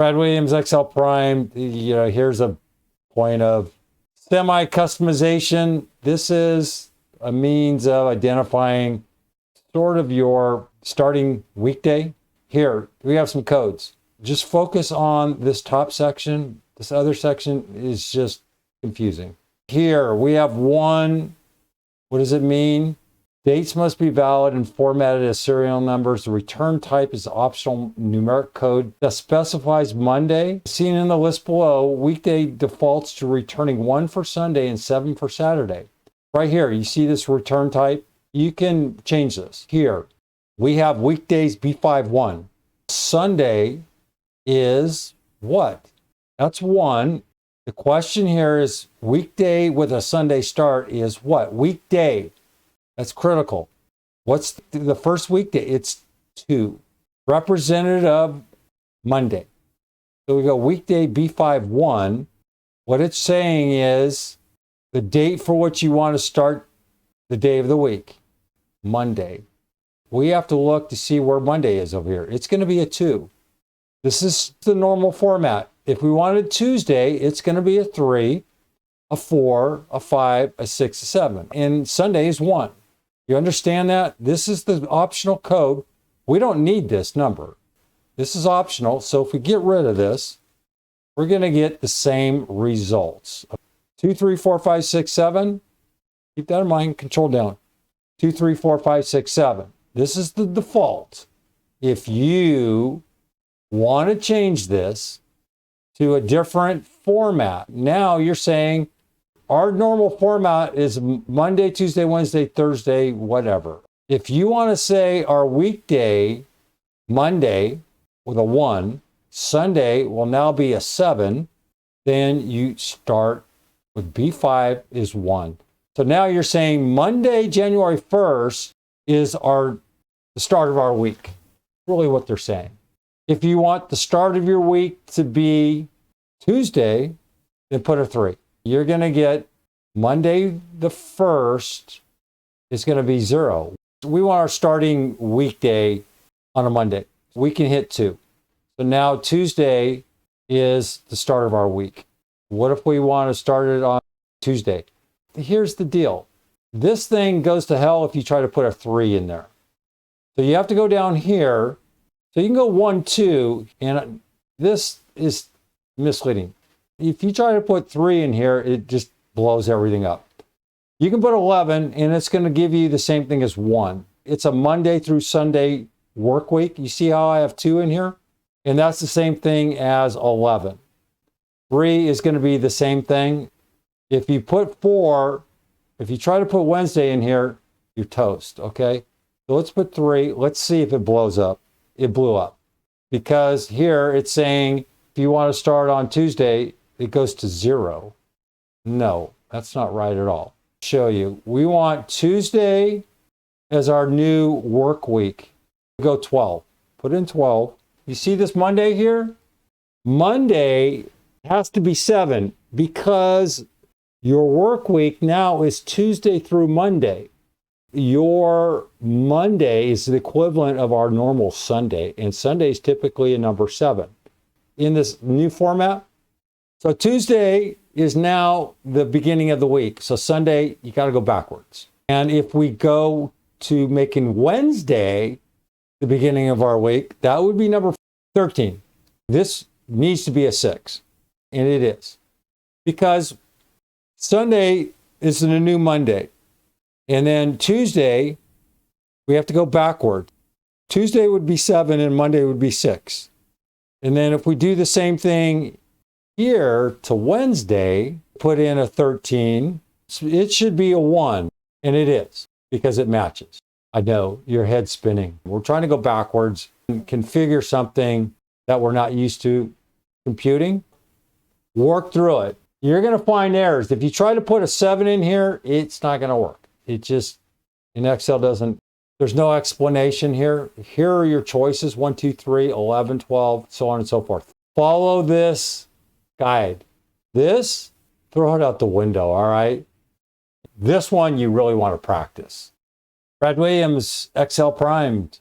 Brad Williams, Excel Prime. Here's a point of semi-customization. This is a means of identifying sort of your starting weekday. Here, we have some codes. Just focus on this top section. This other section is just confusing. Here, we have one. What does it mean? Dates must be valid and formatted as serial numbers. The return type is optional numeric code that specifies Monday. Seen in the list below, weekday defaults to returning 1 for Sunday and 7 for Saturday. Right here, you see this return type? You can change this. Here, we have weekdays B51. Sunday is what? That's 1. The question here is weekday with a Sunday start is what? Weekday. That's critical. What's the first weekday? It's 2. Representative of Monday. So we go weekday B51. What it's saying is the date for which you want to start the day of the week. Monday. We have to look to see where Monday is over here. It's going to be a 2. This is the normal format. If we wanted Tuesday, it's going to be a 3, a 4, a 5, a 6, a 7. And Sunday is 1. You understand that? This is the optional code. We don't need this number. This is optional. So if we get rid of this, we're going to get the same results. 2, 3, 4, 5, 6, 7. Keep that in mind. Control down. 2, 3, 4, 5, 6, 7. This is the default. If you want to change this to a different format, now you're saying, our normal format is Monday, Tuesday, Wednesday, Thursday, whatever. If you want to say our weekday, Monday with a 1, Sunday will now be a 7, then you start with B5 is 1. So now you're saying Monday, January 1st is the start of our week. Really what they're saying. If you want the start of your week to be Tuesday, then put a 3. You're going to get Monday the 1st is going to be 0. We want our starting weekday on a Monday. We can hit 2. So now Tuesday is the start of our week. What if we want to start it on Tuesday? Here's the deal. This thing goes to hell if you try to put a 3 in there. So you have to go down here. So you can go 1, 2, and this is misleading. If you try to put 3 in here, it just blows everything up. You can put 11, and it's going to give you the same thing as 1. It's a Monday through Sunday work week. You see how I have 2 in here? And that's the same thing as 11. 3 is going to be the same thing. If you put 4, if you try to put Wednesday in here, you're toast, okay? So let's put 3. Let's see if it blows up. It blew up. Because here it's saying if you want to start on Tuesday, it goes to 0. No, that's not right at all. Show you. We want Tuesday as our new work week. Go 12. Put in 12. You see this Monday here? Monday has to be 7 because your work week now is Tuesday through Monday. Your Monday is the equivalent of our normal Sunday, and Sunday is typically a number 7 in this new format. So Tuesday is now the beginning of the week. So Sunday, you got to go backwards. And if we go to making Wednesday the beginning of our week, that would be number 13. This needs to be a 6, and it is. Because Sunday is the new Monday. And then Tuesday, we have to go backward. Tuesday would be 7 and Monday would be 6. And then if we do the same thing here to Wednesday, put in a 13, it should be a 1. And it is because it matches. I know your head's spinning. We're trying to go backwards and configure something that we're not used to computing. Work through it. You're going to find errors. If you try to put a 7 in here, it's not going to work. It just, in Excel doesn't, there's no explanation here. Here are your choices, 1, 2, 3, 11, 12, so on and so forth. Follow this guide. This, throw it out the window, all right? This one you really want to practice. Brad Williams, Excel Primed.